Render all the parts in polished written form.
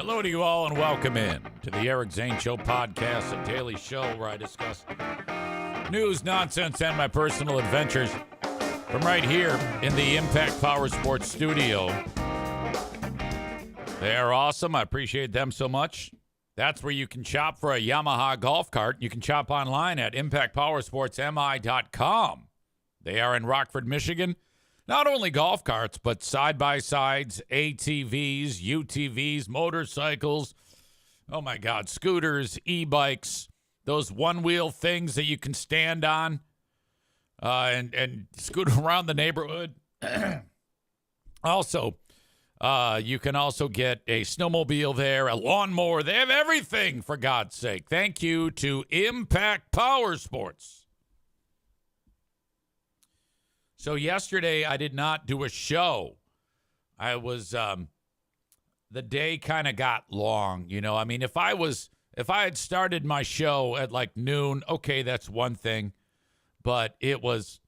Hello to you all and welcome in to the Eric Zane Show podcast, a daily show where I discuss news, nonsense, and my personal adventures from right here in the Impact Power Sports studio. They are awesome. I appreciate them so much. That's where you can shop for a Yamaha golf cart. You can shop online at impactpowersportsmi.com. They are in Rockford, Michigan. Not only golf carts, but side-by-sides, ATVs, UTVs, motorcycles, oh my God, scooters, e-bikes, those one-wheel things that you can stand on and scoot around the neighborhood. Also, you can also get a snowmobile there, a lawnmower. They have everything, for God's sake. Thank you to Impact Power Sports. So yesterday I did not do a show. I was, the day kind of got long, you know. I mean, if I had started my show at like noon, okay, that's one thing. But it was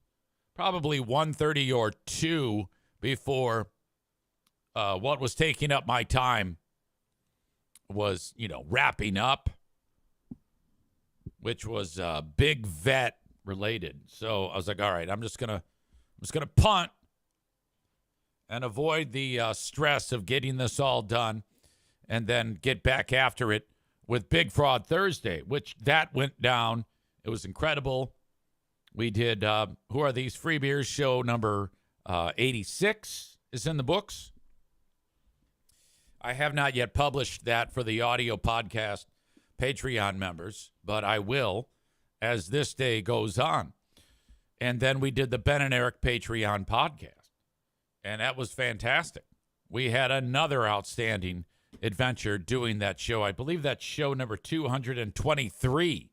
probably 1:30 or 2 before what was taking up my time was, you know, wrapping up, which was big vet related. So I was like, all right, I'm just going to punt and avoid the stress of getting this all done and then get back after it with Big Fraud Thursday, which that went down. It was incredible. We did Who Are These Free Beers show number 86 is in the books. I have not yet published that for the audio podcast Patreon members, but I will as this day goes on. And then we did the Ben and Eric Patreon podcast, and that was fantastic. We had another outstanding adventure doing that show. I believe that's show number 223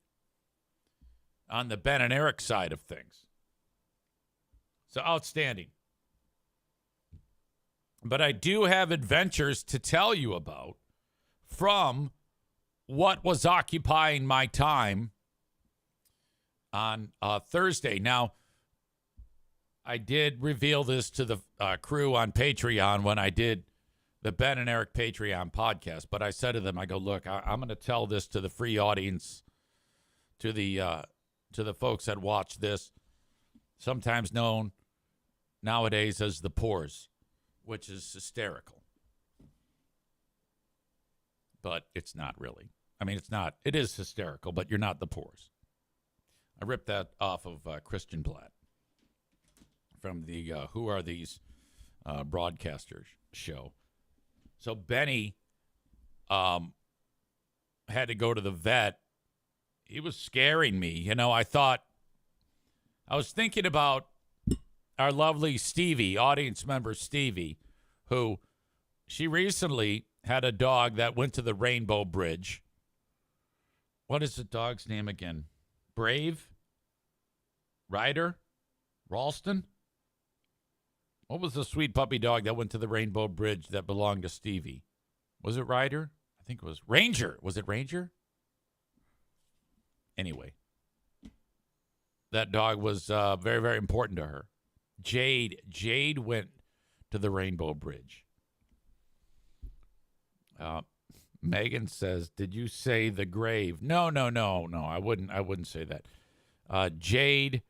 on the Ben and Eric side of things. So outstanding. But I do have adventures to tell you about from what was occupying my time on Thursday. Now, I did reveal this to the crew on Patreon when I did the Ben and Eric Patreon podcast, but I said to them, I go, look, I'm going to tell this to the free audience, to the folks that watch this, sometimes known nowadays as the Poors, which is hysterical. But it's not really. I mean, it's not. It is hysterical, but you're not the Poors. I ripped that off of Christian Blatt from the Who Are These Broadcasters show. So Benny had to go to the vet. He was scaring me. You know, I was thinking about our lovely Stevie, audience member Stevie, who she recently had a dog that went to the Rainbow Bridge. What is the dog's name again? Brave? Ryder? Ralston? What was the sweet puppy dog that went to the Rainbow Bridge that belonged to Stevie? Was it Ryder? I think it was Ranger. Was it Ranger? Anyway, that dog was very, very important to her. Jade went to the Rainbow Bridge. Megan says, "Did you say the grave?" No. I wouldn't say that. Jade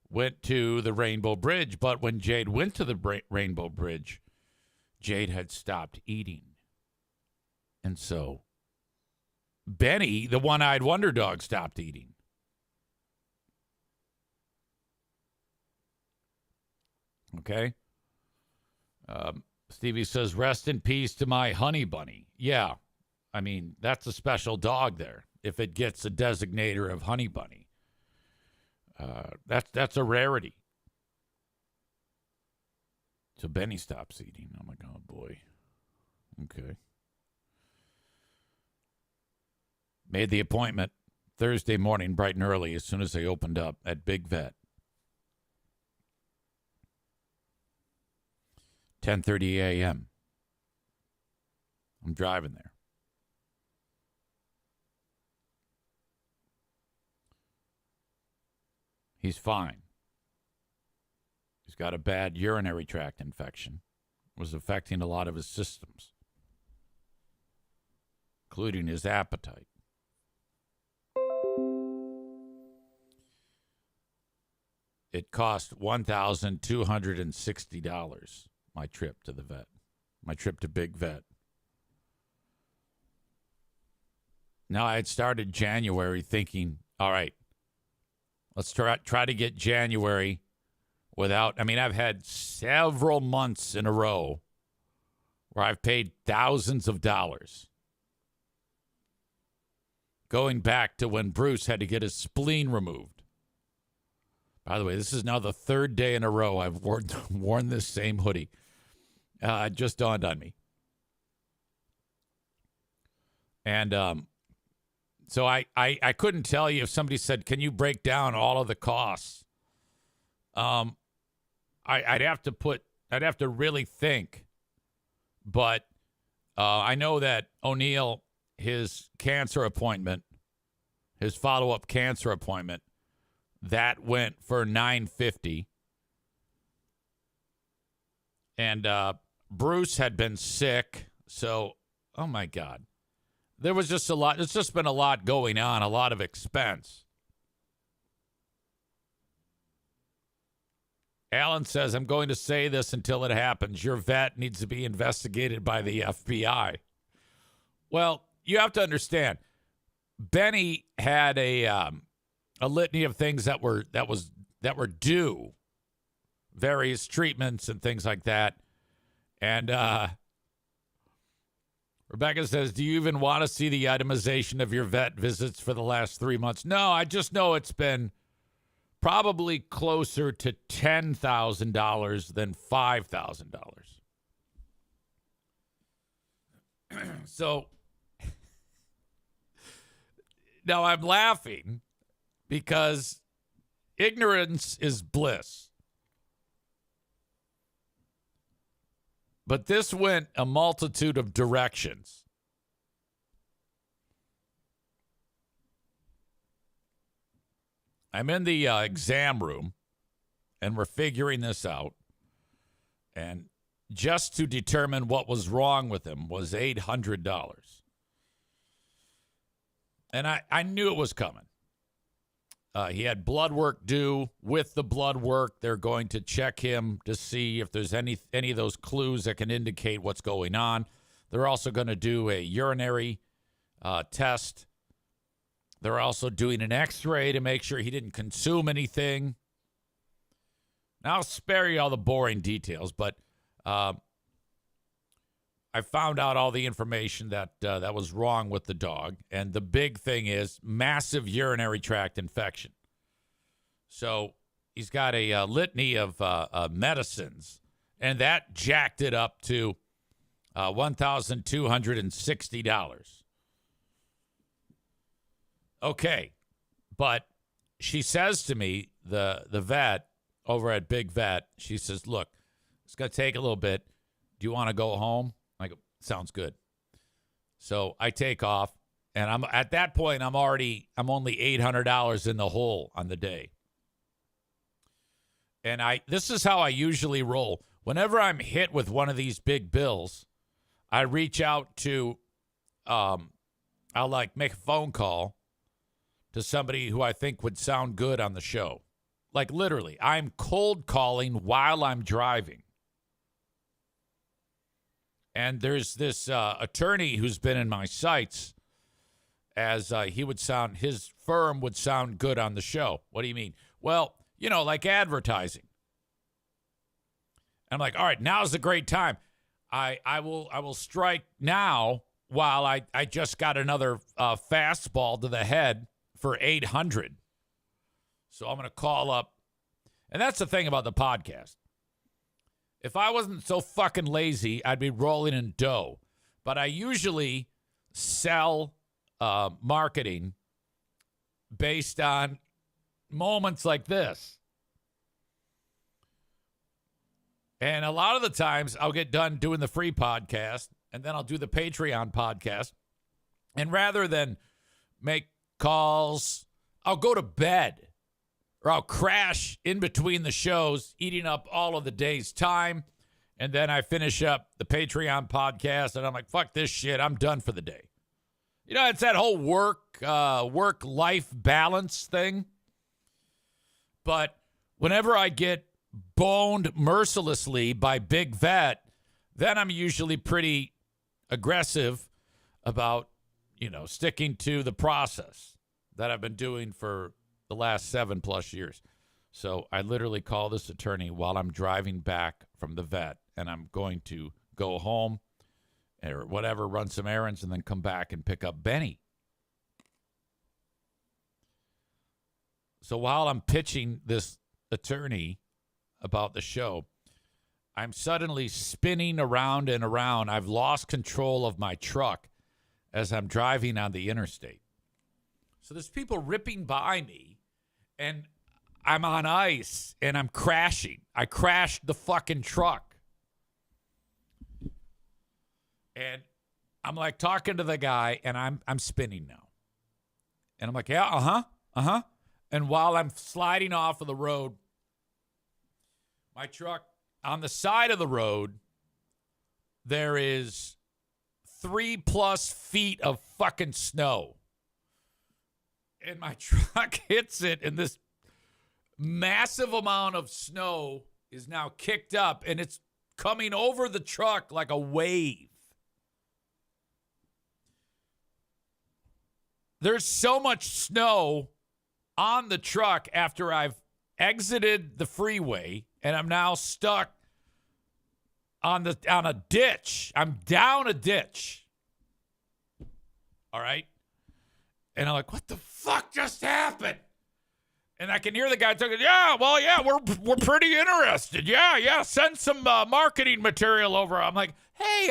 went to the Rainbow Bridge, but when Jade went to the Rainbow Bridge, Jade had stopped eating, and so Benny, the one-eyed wonder dog, stopped eating. Okay. Stevie says, "Rest in peace to my honey bunny." Yeah. I mean, that's a special dog there. If it gets a designator of honey bunny, that's a rarity. So Benny stops eating. Oh my God, boy. Okay. Made the appointment Thursday morning, bright and early, as soon as they opened up at Big Vet. 10:30 a.m. I'm driving there. He's fine. He's got a bad urinary tract infection. It was affecting a lot of his systems. including his appetite. It cost $1,260, my trip to the vet, my trip to Big Vet. Now, I had started January thinking, all right, let's try to get January without, I've had several months in a row where I've paid thousands of dollars. Going back to when Bruce had to get his spleen removed. By the way, this is now the third day in a row I've worn this same hoodie. It just dawned on me. And so I couldn't tell you if somebody said, can you break down all of the costs? I'd have to really think. But I know that O'Neill, his cancer appointment, his follow-up cancer appointment, that went for $950. And Bruce had been sick, so, oh my God. There was just a lot. There's just been a lot going on, a lot of expense. Alan says, I'm going to say this until it happens. Your vet needs to be investigated by the FBI. Well, you have to understand, Benny had a litany of things that were due, various treatments and things like that. And Rebecca says, do you even want to see the itemization of your vet visits for the last 3 months? No, I just know it's been probably closer to $10,000 than $5,000. So now I'm laughing because ignorance is bliss. But this went a multitude of directions. I'm in the exam room, and we're figuring this out. And just to determine what was wrong with him was $800. And I knew it was coming. He had blood work due. With the blood work, they're going to check him to see if there's any of those clues that can indicate what's going on. They're also going to do a urinary test. They're also doing an x-ray to make sure he didn't consume anything. Now, I'll spare you all the boring details, but I found out all the information that was wrong with the dog. And the big thing is massive urinary tract infection. So he's got a litany of medicines, and that jacked it up to $1,260. Okay, but she says to me, the vet over at Big Vet, she says, look, it's going to take a little bit. Do you want to go home? I go, sounds good. So I take off, and I'm at that point, I'm only $800 in the hole on the day. And this is how I usually roll. Whenever I'm hit with one of these big bills, I reach out to, I'll make a phone call to somebody who I think would sound good on the show. Like literally, I'm cold calling while I'm driving. And there's this attorney who's been in my sights as his firm would sound good on the show. What do you mean? Well, like advertising. And I'm like, all right, now's a great time. I will strike now while I just got another fastball to the head for $800. So I'm going to call up. And that's the thing about the podcast. If I wasn't so fucking lazy, I'd be rolling in dough. But I usually sell marketing based on moments like this. And a lot of the times I'll get done doing the free podcast, and then I'll do the Patreon podcast. And rather than make calls, I'll go to bed. Or I'll crash in between the shows, eating up all of the day's time. And then I finish up the Patreon podcast, and I'm like, fuck this shit. I'm done for the day. It's that whole work-life balance thing. But whenever I get boned mercilessly by Big Vet, then I'm usually pretty aggressive about, sticking to the process that I've been doing for the last 7+ years. So I literally call this attorney while I'm driving back from the vet, and I'm going to go home or whatever, run some errands, and then come back and pick up Benny. So while I'm pitching this attorney about the show, I'm suddenly spinning around and around. I've lost control of my truck as I'm driving on the interstate. So there's people ripping by me, and I'm on ice, and I'm crashing. I crashed the fucking truck. And I'm like talking to the guy, and I'm spinning now. And I'm like, yeah, uh-huh. And while I'm sliding off of the road, my truck, on the side of the road, there is 3+ feet of fucking snow. And my truck hits it, and this massive amount of snow is now kicked up, and it's coming over the truck like a wave. There's so much snow on the truck after I've exited the freeway, and I'm now stuck on a ditch. I'm down a ditch. All right? And I'm like, what the fuck just happened? And I can hear the guy talking, we're pretty interested. Yeah, send some marketing material over. I'm like, hey,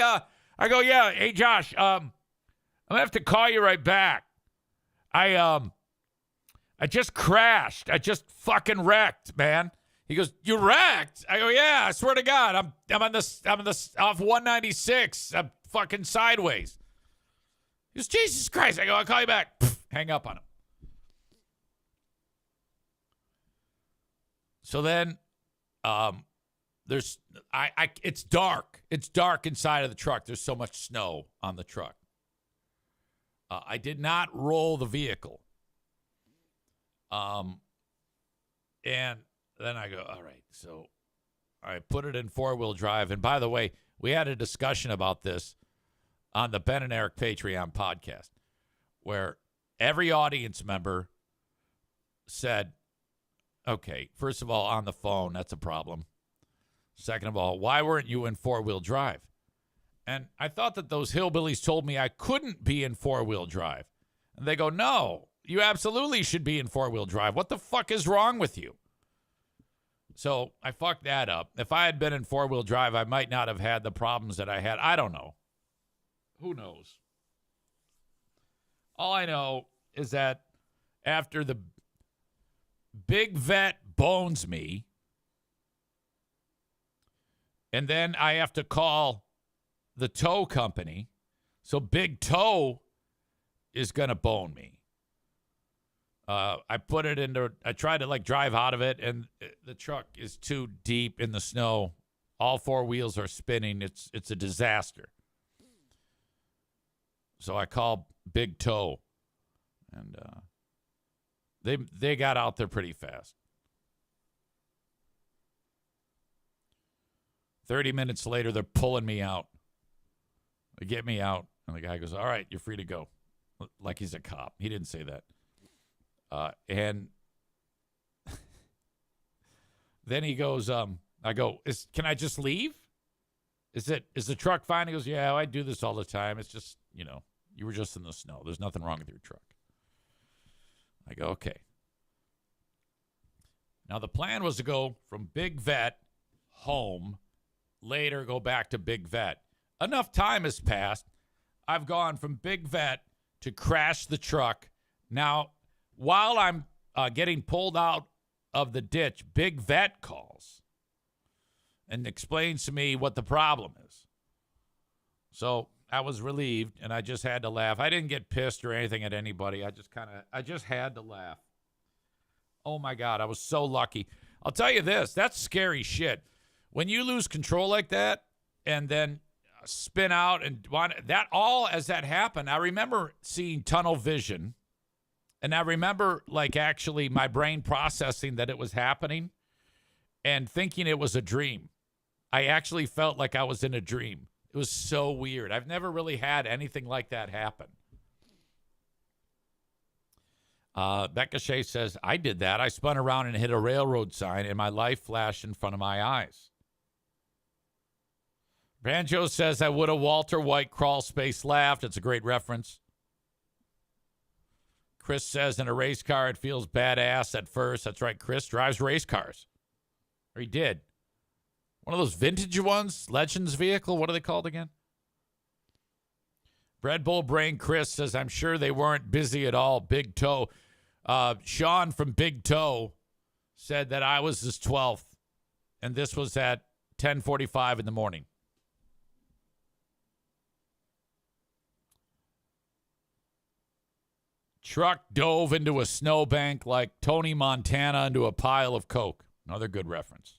hey, Josh, I'm going to have to call you right back. I just crashed. I just fucking wrecked, man. He goes, you wrecked? I go, yeah, I swear to God. I'm on this off 196. I'm fucking sideways. He goes, Jesus Christ. I go, I'll call you back. Pfft, hang up on him. So then it's dark. It's dark inside of the truck. There's so much snow on the truck. I did not roll the vehicle. And then I go, all right, so I put it in 4-wheel drive. And by the way, we had a discussion about this on the Ben and Eric Patreon podcast, where every audience member said, okay, first of all, on the phone, that's a problem. Second of all, why weren't you in 4-wheel drive? And I thought that those hillbillies told me I couldn't be in 4-wheel drive. And they go, no, you absolutely should be in 4-wheel drive. What the fuck is wrong with you? So I fucked that up. If I had been in 4-wheel drive, I might not have had the problems that I had. I don't know. Who knows? All I know is that after the Big Vet bones me, and then I have to call the tow company. So Big Tow is going to bone me. I put it into, I tried to drive out of it, and the truck is too deep in the snow. All 4 wheels are spinning. It's a disaster. So I called Big Tow, and they got out there pretty fast. 30 minutes later, they're pulling me out. They get me out, and the guy goes, all right, you're free to go. Like he's a cop. He didn't say that. And then he goes, I go, can I just leave? Is the truck fine? He goes, yeah, I do this all the time. It's just, you were just in the snow. There's nothing wrong with your truck. I go, okay. Now the plan was to go from Big Vet home, later go back to Big Vet. Enough time has passed. I've gone from Big Vet to crash the truck. Now, while I'm getting pulled out of the ditch, Big Vet calls and explains to me what the problem is. So I was relieved, and I just had to laugh. I didn't get pissed or anything at anybody. I just had to laugh. Oh, my God, I was so lucky. I'll tell you this, that's scary shit. When you lose control like that, and then spin out and that all as that happened. I remember seeing tunnel vision, and I remember like actually my brain processing that it was happening and thinking it was a dream. I actually felt like I was in a dream. It was so weird. I've never really had anything like that happen. Becca Shea says, I did that. I spun around and hit a railroad sign, and my life flashed in front of my eyes. Banjo says, I would have Walter White crawl space laughed. It's a great reference. Chris says, in a race car, it feels badass at first. That's right. Chris drives race cars. Or he did. One of those vintage ones, Legends vehicle. What are they called again? Bread Bowl Brain Chris says, I'm sure they weren't busy at all. Big Toe. Sean from Big Toe said that I was his 12th, and this was at 10:45 in the morning. Truck dove into a snowbank like Tony Montana into a pile of coke. Another good reference.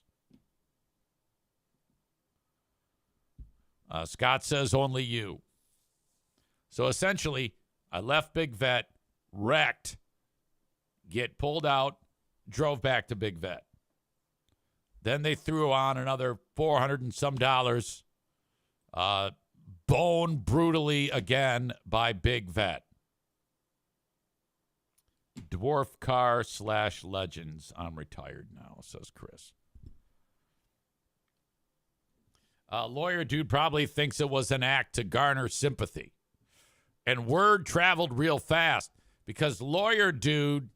Scott says, only you. So essentially, I left Big Vet, wrecked, get pulled out, drove back to Big Vet. Then they threw on another $400 and some dollars, boned brutally again by Big Vet. Dwarf car / legends. I'm retired now, says Chris. Lawyer dude probably thinks it was an act to garner sympathy. And word traveled real fast because lawyer dude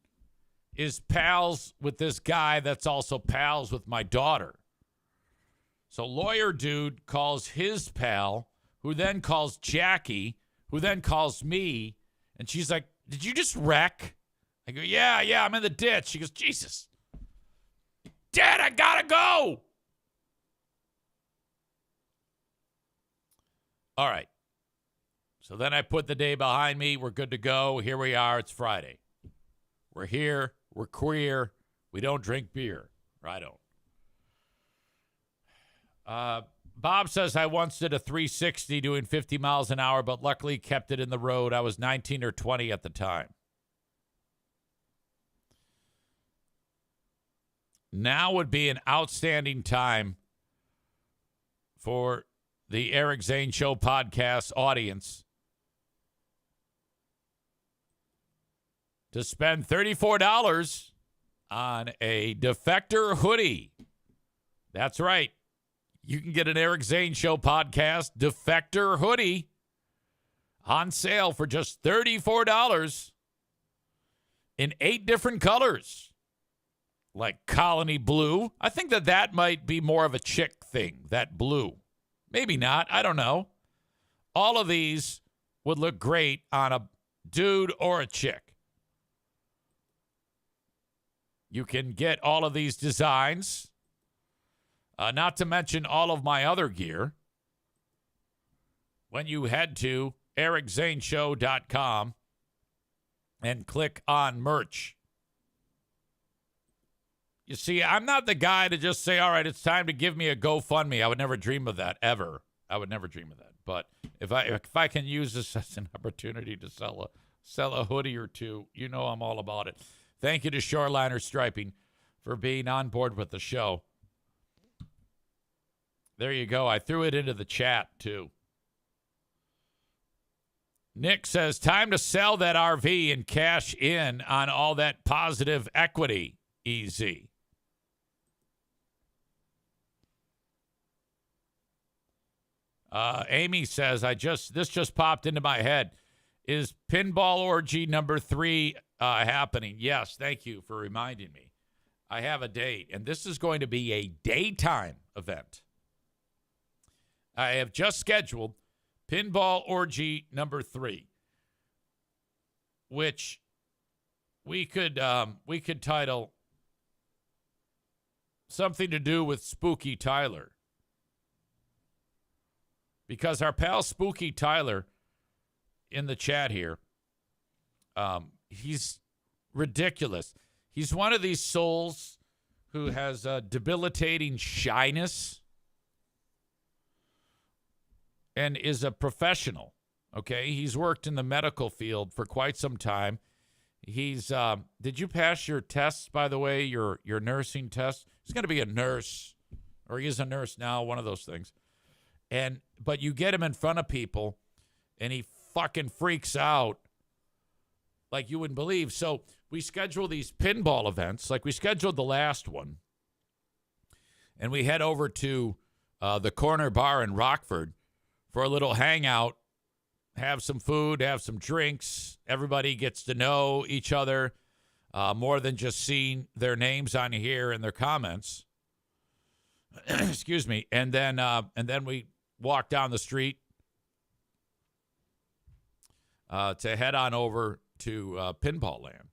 is pals with this guy that's also pals with my daughter. So lawyer dude calls his pal, who then calls Jackie, who then calls me. And she's like, did you just wreck? I go, yeah, I'm in the ditch. She goes, Jesus. Dad, I gotta go. All right. So then I put the day behind me. We're good to go. Here we are. It's Friday. We're here. We're queer. We don't drink beer. Or I don't. Bob says, I once did a 360 doing 50 miles an hour, but luckily kept it in the road. I was 19 or 20 at the time. Now would be an outstanding time for the Eric Zane Show podcast audience to spend $34 on a Defector hoodie. That's right. You can get an Eric Zane Show podcast Defector hoodie on sale for just $34 in 8 different colors. Like colony blue. I think that might be more of a chick thing, that blue. Maybe not. I don't know. All of these would look great on a dude or a chick. You can get all of these designs, not to mention all of my other gear, when you head to ericzaneshow.com and click on merch. You see, I'm not the guy to just say, all right, it's time to give me a GoFundMe. I would never dream of that, ever. I would never dream of that. But if I can use this as an opportunity to sell a hoodie or two, you know I'm all about it. Thank you to Shoreliner Striping for being on board with the show. There you go. I threw it into the chat, too. Nick says, time to sell that RV and cash in on all that positive equity. Easy. Amy says, this just popped into my head. Is Pinball Orgy number 3 happening? Yes, thank you for reminding me. I have a date, and this is going to be a daytime event. I have just scheduled Pinball Orgy number 3, which we could title something to do with Spooky Tyler. Because our pal Spooky Tyler in the chat here, he's ridiculous. He's one of these souls who has debilitating shyness. and is a professional. Okay, he's worked in the medical field for quite some time. He's did you pass your tests, by the way, your nursing test? He's going to be a nurse, or he is a nurse now, one of those things. But you get him in front of people and he fucking freaks out like you wouldn't believe. So we schedule these pinball events, like we scheduled the last one, and we head over to the Corner Bar in Rockford for a little hangout, have some food, have some drinks. Everybody gets to know each other more than just seeing their names on here and their comments. Excuse me. And then we walk down the street to head on over to Pinball Land.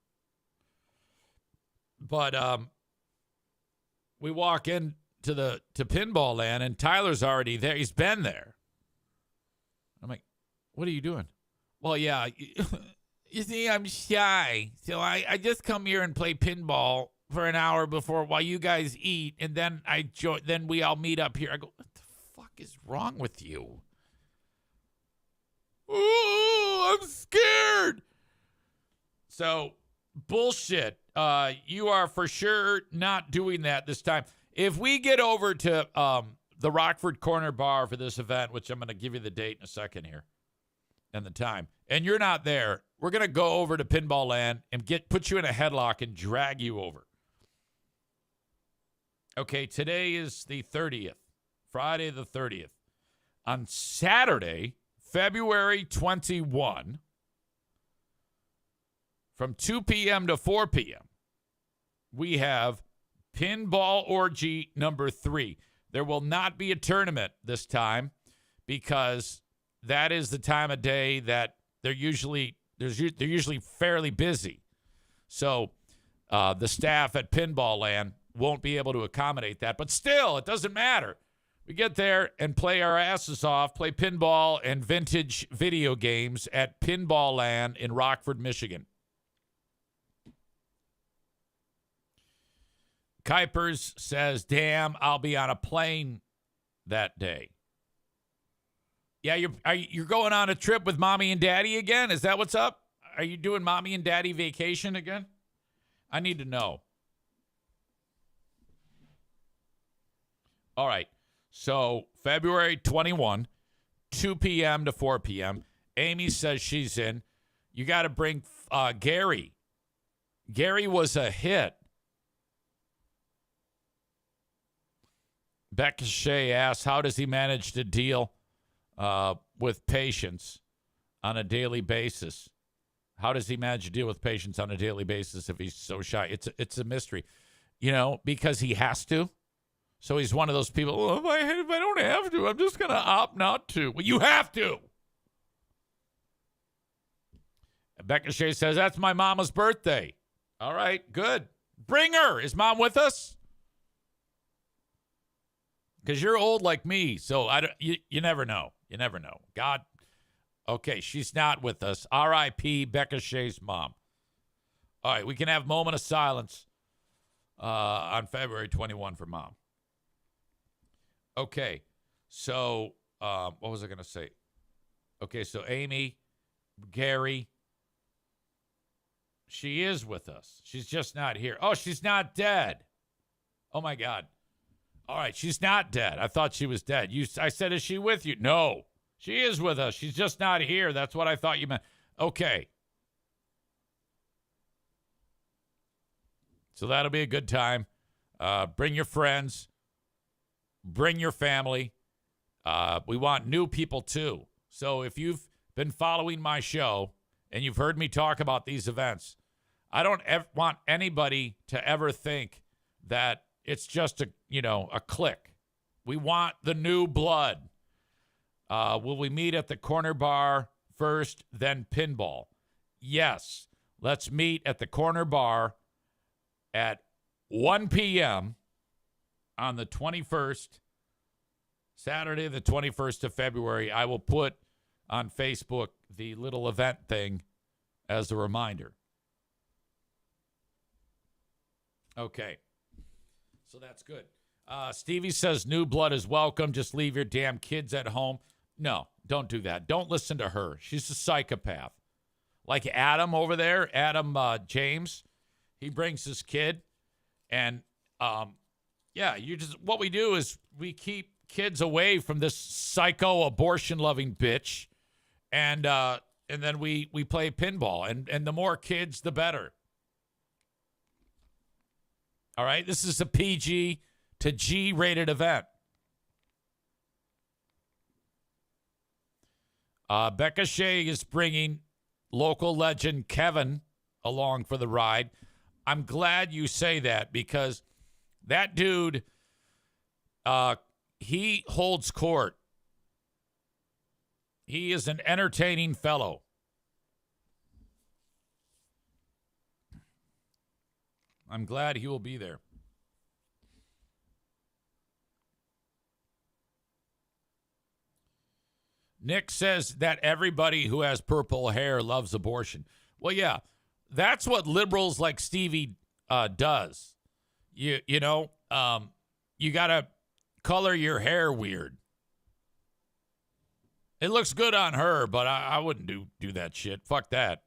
But we walk in to Pinball Land, and Tyler's already there. He's been there. I'm like, what are you doing? Well, yeah, you see, I'm shy, so I just come here and play pinball for an hour before while you guys eat, and then then we all meet up here. I go, what the fuck is wrong with you? Oh, I'm scared. So, bullshit. You are for sure not doing that this time. If we get over to the Rockford Corner Bar for this event, which I'm going to give you the date in a second here and the time, and you're not there, we're going to go over to Pinball Land and put you in a headlock and drag you over. Okay, today is the 30th, Friday the 30th. On Saturday, February 21, from 2 p.m. to 4 p.m., we have Pinball Orgy number 3. There will not be a tournament this time because that is the time of day that they're usually fairly busy. So the staff at Pinball Land won't be able to accommodate that. But still, it doesn't matter. We get there and play our asses off, play pinball and vintage video games at Pinball Land in Rockford, Michigan. Kuipers says, damn, I'll be on a plane that day. Yeah, you're going on a trip with mommy and daddy again? Is that what's up? Are you doing mommy and daddy vacation again? I need to know. All right. So February 21, 2 p.m. to 4 p.m. Amy says she's in. You got to bring Gary. Gary was a hit. Becca Shea asks, how does he manage to deal with patients on a daily basis? How does he manage to deal with patients on a daily basis if he's so shy? It's a mystery, because he has to. So he's one of those people, well, if I don't have to, I'm just going to opt not to. Well, you have to. Becca Shea says, that's my mama's birthday. All right, good. Bring her. Is mom with us? Because you're old like me, so you never know. You never know. God, okay, she's not with us. R.I.P. Becca Shea's mom. All right, we can have a moment of silence on February 21 for mom. Okay, so what was I going to say? Okay, so Amy, Gary, she is with us. She's just not here. Oh, she's not dead. Oh, my God. All right, she's not dead. I thought she was dead. I said, is she with you? No, she is with us. She's just not here. That's what I thought you meant. Okay. So that'll be a good time. Bring your friends. Bring your family. We want new people, too. So if you've been following my show and you've heard me talk about these events, I don't want anybody to ever think that it's just a clique. We want the new blood. Will we meet at the Corner Bar first, then Pinball? Yes. Let's meet at the Corner Bar at 1 p.m. on the 21st, Saturday, the 21st of February. I will put on Facebook the little event thing as a reminder. Okay. So that's good. Stevie says new blood is welcome. Just leave your damn kids at home. No, don't do that. Don't listen to her. She's a psychopath. Like Adam over there, Adam James, he brings his kid, and what we do is we keep kids away from this psycho abortion loving bitch, and then we play pinball, and the more kids, the better. All right, this is a PG to G rated event. Becca Shea is bringing local legend Kevin along for the ride. I'm glad you say that because that dude, he holds court. He is an entertaining fellow. I'm glad he will be there. Nick says that everybody who has purple hair loves abortion. Well, yeah, that's what liberals like Stevie does. You got to color your hair weird. It looks good on her, but I wouldn't do that shit. Fuck that.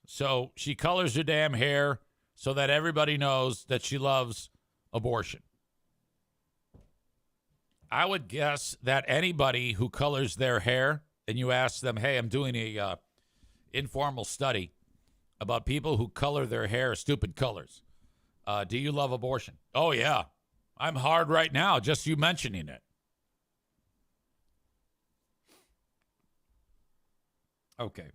So she colors her damn hair so that everybody knows that she loves abortion. I would guess that anybody who colors their hair and you ask them, hey, I'm doing a informal study about people who color their hair stupid colors. Do you love abortion? Oh, yeah. I'm hard right now, just you mentioning it. Okay.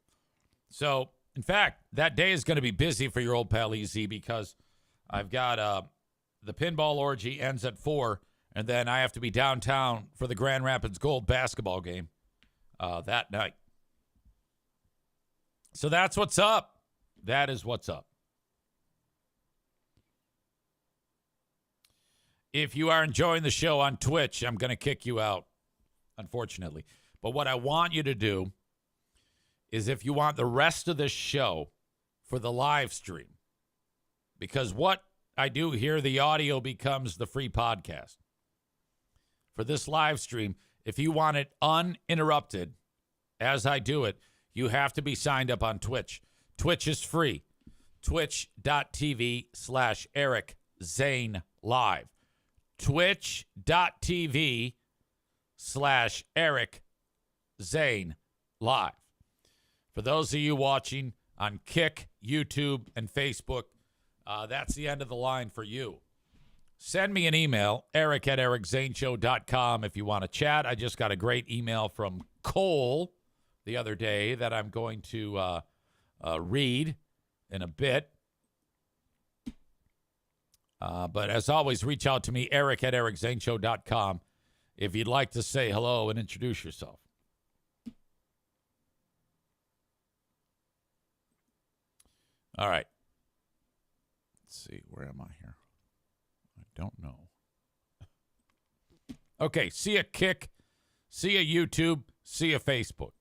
So, in fact, that day is going to be busy for your old pal EZ because I've got the pinball orgy ends at 4, and then I have to be downtown for the Grand Rapids Gold basketball game that night. So that's what's up. That is what's up. If you are enjoying the show on Twitch, I'm going to kick you out, unfortunately. But what I want you to do is if you want the rest of this show for the live stream, because what I do here, the audio becomes the free podcast. For this live stream, if you want it uninterrupted as I do it, you have to be signed up on Twitch. Twitch is free. Twitch.tv/Eric Zane Live. Twitch.tv/Eric Zane Live. For those of you watching on Kick, YouTube, and Facebook, that's the end of the line for you. Send me an email, eric@ericzaneshow.com if you want to chat. I just got a great email from Cole the other day that I'm going to read in a bit. But as always, reach out to me, eric@ericzaneshow.com, if you'd like to say hello and introduce yourself. All right. Let's see. Where am I here? I don't know. Okay. See ya, Kick. See ya, YouTube. See ya, Facebook.